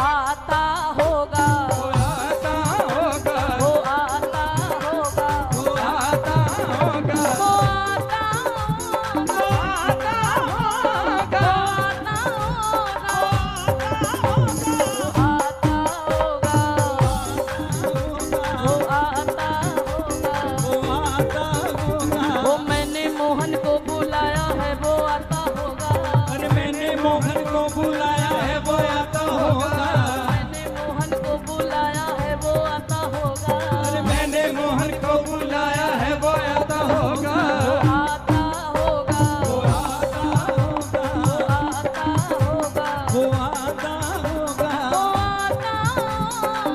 आता होगा, वो आता होगा, वो आता होगा, वो आता होगा, वो आता वो आता होगा, आता होगा, वो आता होगा, वो आता होगा। वो मैंने मोहन को बुलाया है वो आता होगा, अरे मैंने मोहन को बुलाया है वो आता होगा, मैंने मोहन को बुलाया है वो आता होगा, अरे मैंने मोहन को बुलाया है वो आता होगा, वो आता होगा, वो आता होगा, वो आता होगा,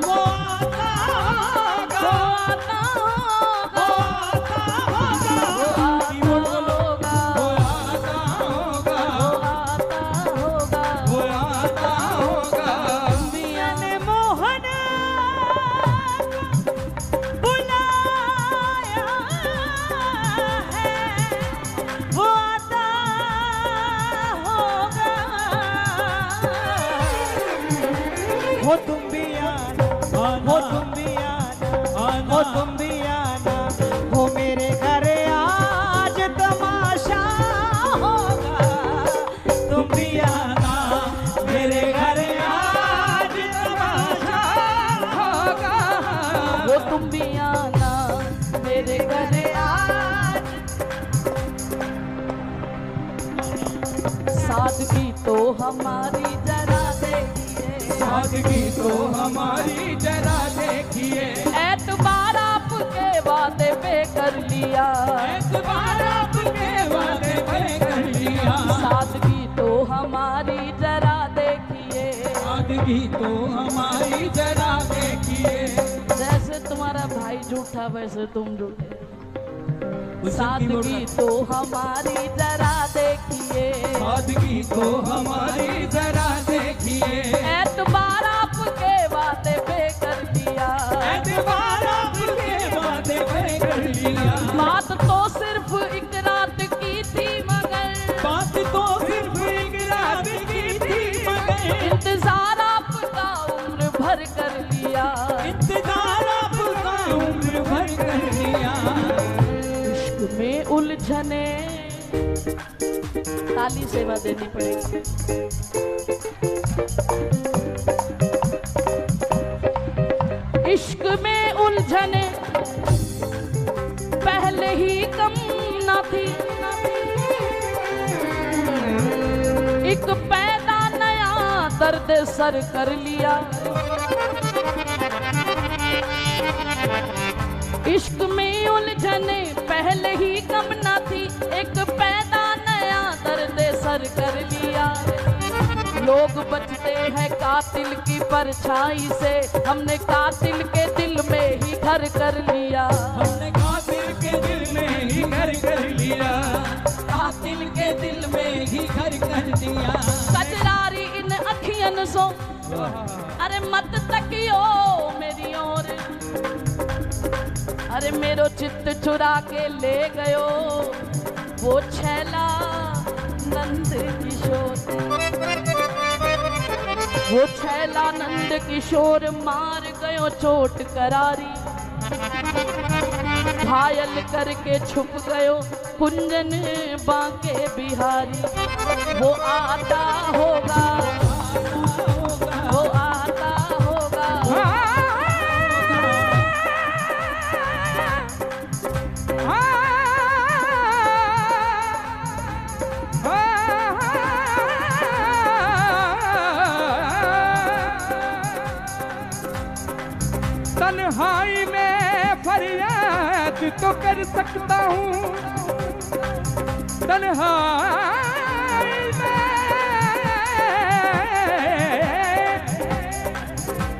वो आता होगा, वो आता वो आता होगा, वो आता होगा, वो आता होगा, कीबोर्ड बोलो, होगा, वो आता होगा, वो आता होगा, वो आता होगा। मैंने मोहन बुलाया है वो आता होगा, हो तुम भी आना, हो तुम भी आना, हो तुम भी आना, हो मेरे घर आज तमाशा होगा, तुम भी आना मेरे घर आज तमाशा होगा, वो तुम भी आना मेरे घर आज। सादगी तो हमारी जरा देखिए, सादगी तो हमारी जरा देखिए, एतबार आपके वादे पे कर लिया, एतबार आपके वादे पे कर लिया, सादगी तो हमारी जरा देखिए, सादगी तो हमारी जरा देखिए। जैसे तुम्हारा भाई झूठा वैसे तुम झूठे, उसी सादगी तो हमारी जरा देखिए, सादगी तो हमारी जरा देखिए, एतबार आपके वादे पे कर लिया, एतबार आपके वादे पे कर लिया, बात तो सिर्फ एक रात की थी मगर, बात तो सिर्फ एक रात की थी मगर, इंतजार आपका उम्र भर कर लिया, इंतजार आपका उम्र भर कर लिया, इश्क में उलझने, ताली सेवा देनी पड़ेगी, इश्क में उलझने पहले ही कम न थी, एक पैदा नया दर्द सर कर लिया, इश्क में उलझने पहले ही कम न थी, एक पैदा नया दर्द सर कर लिया, लोग बचते हैं कातिल की परछाई से, हमने कातिल के दिल में ही घर कर लिया, हमने कातिल के दिल में ही घर कर लिया, कातिल के दिल में ही घर कर दिया, कजरारी इन अखियन सो अरे मत तकियो मेरी ओर, अरे मेरो चित्त चुरा के ले गयो वो छैला नंद किशोर, वो छैला नंद किशोर मार गयो चोट करारी, घायल करके छुप गयो कुंजन बांके बिहारी, वो आता होगा, वो आता होगा, तन्हाई में फरियाद तो कर सकता हूँ, तन्हाई में,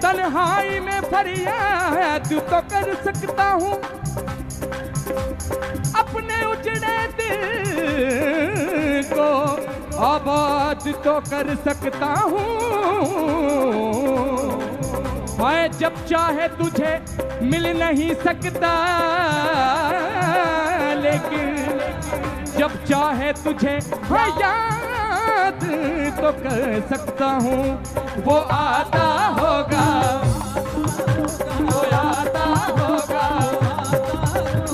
तन्हाई में फरियाद तो कर सकता हूँ, अपने उजड़े दिल को आबाद तो कर सकता हूँ, मैं जब चाहे तुझे मिल नहीं सकता, लेकिन जब चाहे तुझे मैं याद बात तो कर सकता हूँ, वो आता होगा, वो आता होगा,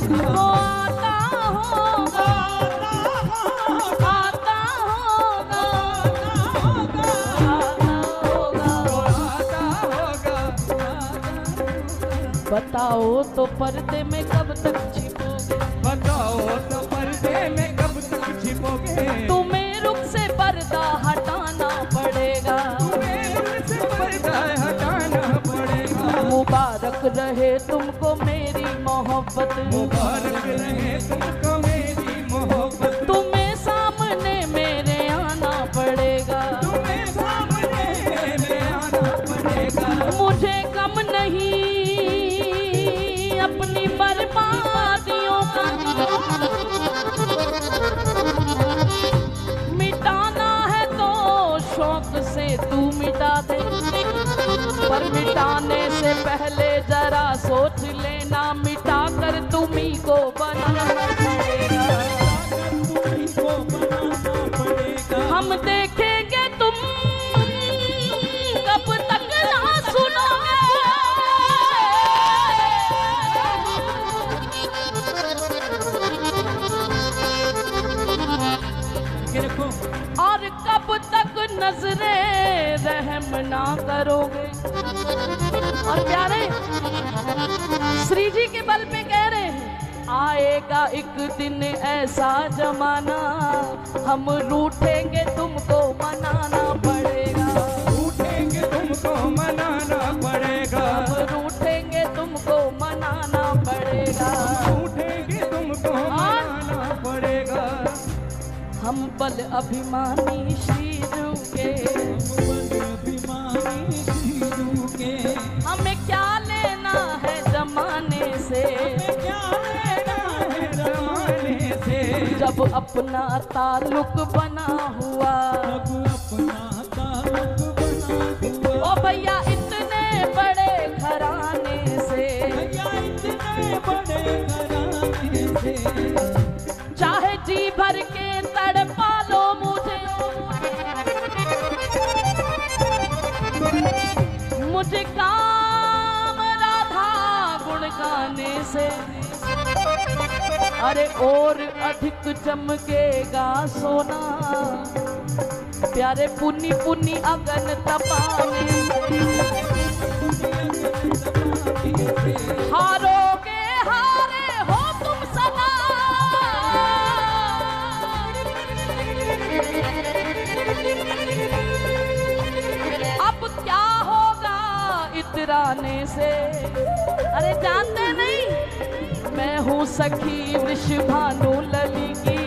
वो आता होगा, आता होगा, आता होगा। बताओ तो पर्दे में कब तक छिपोगे, बताओ तो पर्दे में कब तक छिपोगे, तुम्हें रुख से पर्दा हटाना पड़ेगा, तुम्हें रुख से पर्दा हटाना पड़ेगा। मुबारक रहे तुमको मेरी मोहब्बत, मुबारक रहे तुमको मेरी मोहब्बत, तुम्हें सामने मेरे आना पड़ेगा, तुम्हें सामने मेरे आना पड़ेगा। मुझे कम नहीं अपनी बर्बादियों का मिटाना है तो शौक से तू मिटा दे, पर मिटाने से पहले जरा सोच लेना, मिटा कर तुम्ही को बनाना पड़ेगा, हम देखेंगे तुम कब तक ना सुनोगे, और कब तक नजरें रहम ना करोगे। और प्यारे श्री जी के बल पे कह रहे हैं, आएगा एक दिन ऐसा जमाना, हम रूठेंगे तुमको मनाना पड़ेगा, रूठेंगे तुमको मनाना पड़ेगा, हम रूठेंगे तुमको मनाना पड़ेगा, रूठेंगे तुमको मनाना पड़ेगा। हम बल अभिमानी शीरू के, अभिमानी शीरू के, हमें क्या लेना है जमाने से, क्या लेना है जमाने से, जब अपना ताल्लुक बना हुआ, जब अपना ताल्लुक बना हुआ। ओ भैया इतने बड़े घराने से, भैया इतने बड़े घराने से, चाहे जी भर के तड़पा लो मुझे, मुझे काम राधा गुण गाने से, अरे और अधिक चमकेगा सोना, प्यारे पुनी पुनी अगन तपाने से, हारोगे हारे हो तुम सदा, अब क्या होगा इतराने से, अरे जानते नहीं मैं हूँ सखी वृषभानु लली की,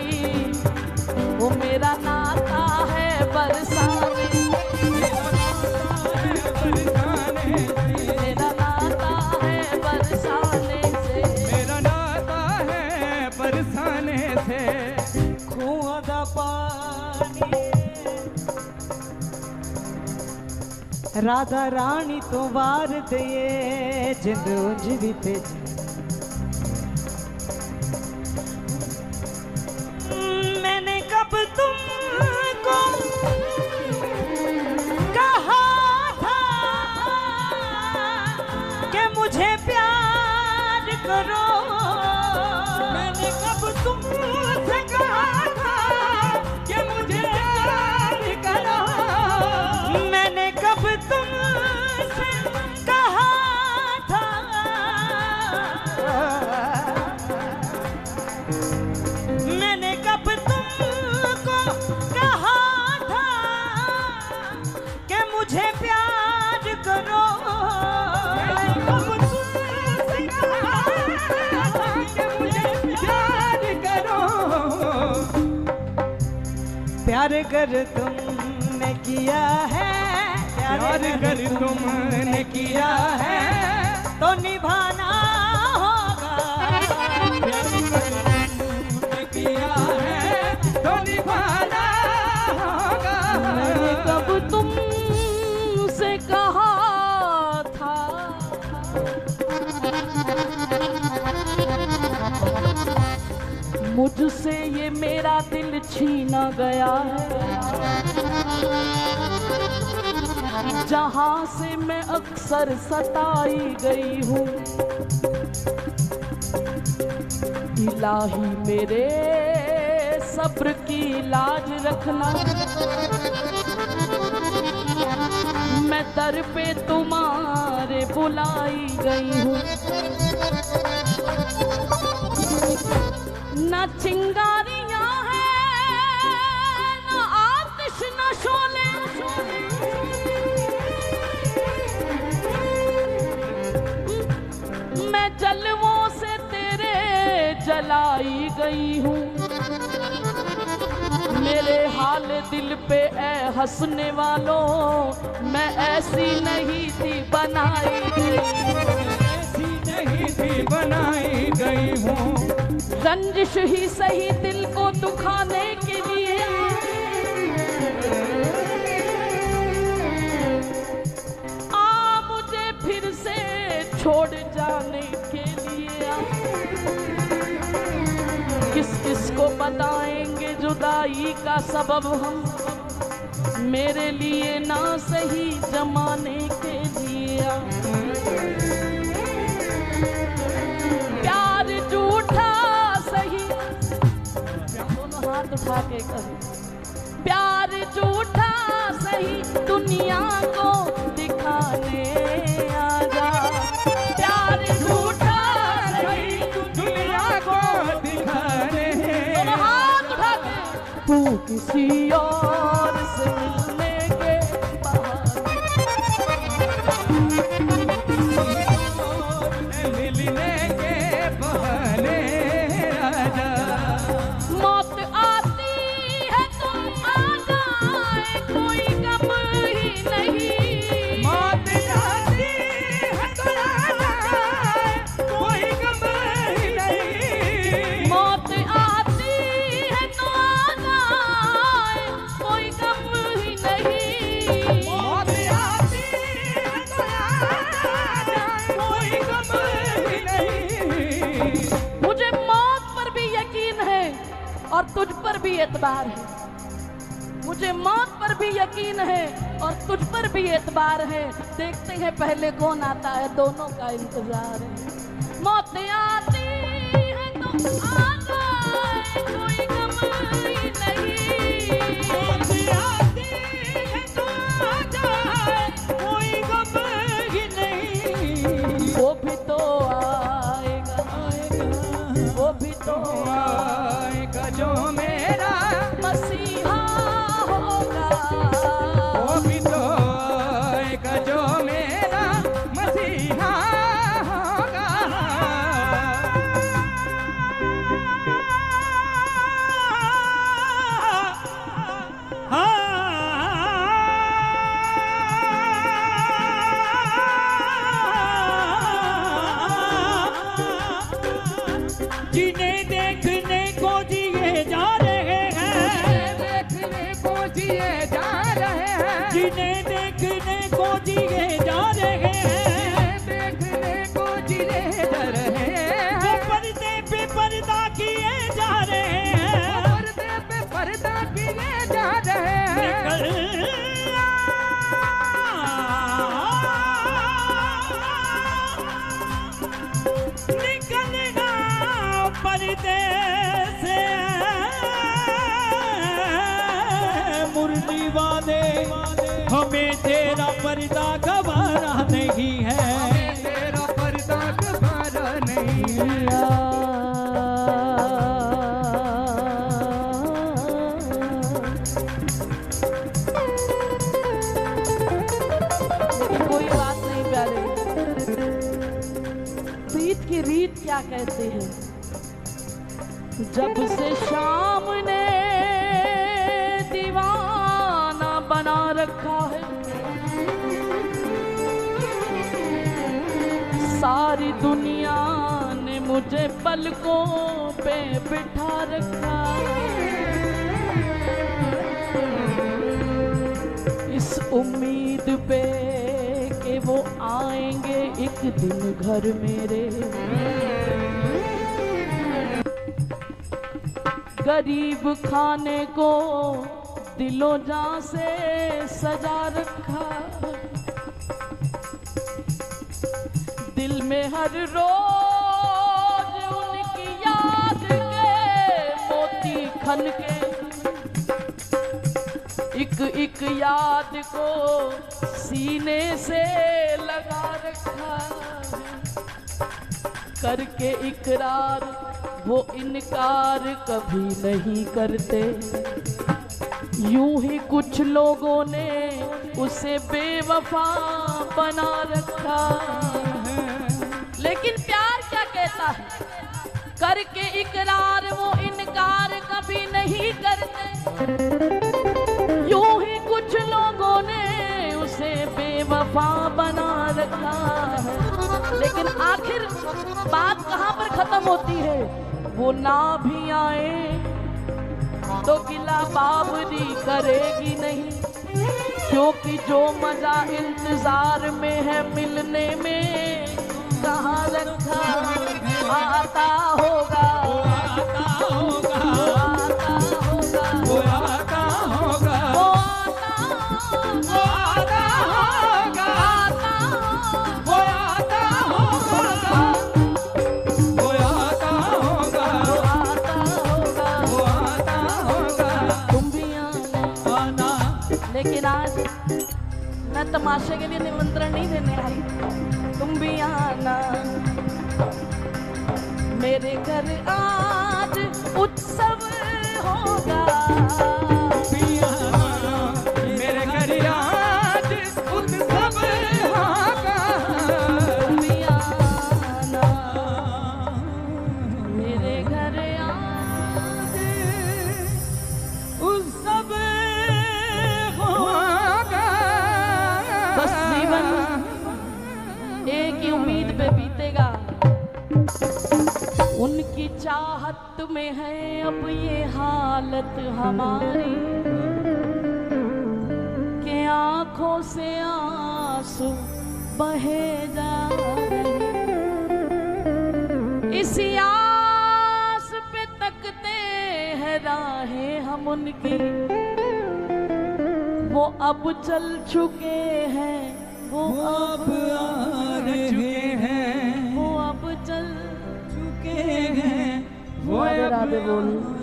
वो मेरा नाता है बरसाने, मेरा नाता है बरसाने से, मेरा नाता है बरसाने से। खूह दा पानी राधा रानी तो वार दे जिंद उंजली ते, मैंने कब तुमको कहा था कि मुझे प्यार करो, मैंने कब तुमसे कहा था कि मुझे प्यार करो, मैंने कब तुमसे कहा था, मैंने कब तुमको कहा था कि मुझे प्यार करो, मैंने कब तुमसे कहा था कि मुझे प्यार करो, प्यार कर तुमने किया है, प्यार कर तुमने किया है, तो निभाना होगा, किया है तो निभाना होगा। मैंने कब तुमसे कहा था, मुझसे ये मेरा दिल छीना गया है, जहां से मैं अक्सर सताई गई हूँ। इलाही मेरे सब्र की लाज रखना, मैं दर पे तुम्हारे बुलाई गई हूँ। न चिंगारियां हैं न आतिश न शोले, मैं जलवों से तेरे जलाई गई हूँ। मेरे हाल दिल पे ऐ हंसने वालों, मैं ऐसी नहीं थी बनाई गई, ऐसी नहीं थी बनाई गई हूँ। रंजिश ही सही दिल को दुखाने के लिए, आ मुझे फिर से छोड़ जाने के लिए आ। किस किस को बताएंगे जुदाई का सबब हम, मेरे लिए ना सही जमाने के लिए आ। प्यार झूठा सही, दोनों हाथ उठा के करो। प्यार झूठा सही दुनिया को दिखाने आजा, प्यार झूठा सही दुनिया को दिखाने, दोनों हाथ उठा के। तू किसी और से मिलने के बहाने, मिलने के बहाने आजा। मौत आती है तो आ जाए, कोई गम ही नहीं। मौत आती है तो आ जाए, कोई गम ही नहीं। मौत आती है तो आ जाए, कोई गम ही नहीं। मौत आती है तो आ जाए, कोई गम ही नहीं। मुझे मौत पर भी यकीन है और तुझ पर भी एतबार है। मुझे मौत पर भी यकीन है और तुझ पर भी एतबार है। देखते हैं पहले कौन आता है, दोनों का इंतजार है। मौत आती है तो आ जाए, कोई गम ही नहीं। मौत आती है तो आ जाए, कोई गम ही नहीं। वो भी तो आएगा, वो भी तो आएगा जो मेरा मसीहा होगा। वो भी तो आएगा जो मेरा मसीहा होगा। जिन्हें देखने को जिए जा रहे हैं, देखने को जिए जा रहे हैं। जिन्हें देखने को जिए जा रहे हैं, देखने को जिए जा रहे हैं। वो पर्दे पे पर्दा किए जा रहे हैं, पर्दे पे पर्दा किए जा रहे हैं। निकलना पर्दे से मुरली वाले, हमें तेरा पर्दा गवारा नहीं है, हमें तेरा पर्दा गवारा नहीं है। कोई बात नहीं प्यारे, प्रीत की रीत क्या कहते हैं। जब से शाम ने दीवाना बना रखा है, सारी दुनिया ने मुझे पलकों पे बिठा रखा। इस उम्मीद पे कि वो आएंगे एक दिन घर मेरे। गरीब खाने को दिलों जान से सजा रखा, दिल में हर रोज उनकी याद के मोती खन के, एक याद को सीने से लगा रखा, करके इकरार वो इनकार कभी नहीं करते। यूं ही कुछ लोगों ने उसे बेवफा बना रखा, लेकिन प्यार क्या कहता है, करके इकरार वो इनकार कभी नहीं करते। यूं ही कुछ लोगों ने उसे बेवफा बना रखा है, लेकिन आखिर बात कहाँ पर खत्म होती है, वो ना भी आए तो गिला बाबरी करेगी नहीं, क्योंकि जो मजा इंतजार में है मिलने में कहाँ रखा, आता होगा आता होगा आता होगा वो आता होगा वो वो आता होगा वो आता होगा वो आता होगा वो आता होगा। तुम भी आना, लेकिन आज मैं तमाशे के लिए निमंत्रण नहीं देने आई, तुम भी आना मेरे घर, आज उत्सव होगा। मेरे घर आज उत्सव होगा। तुम भी आना मेरे घर, आज उत्सव होगा। बस जीवन एक ही उम्मीद पे बीतेगा, उनकी चाहत में है अब ये हालत हमारी, के आंखों से आंसू बहे जा रहे, इसी आस पे तकते हैं राहें हम उनकी, वो अब चल चुके हैं, वो अब आ रहे हैं, वो अब चल चुके हैं, वो राधे अब राधे बोल। आ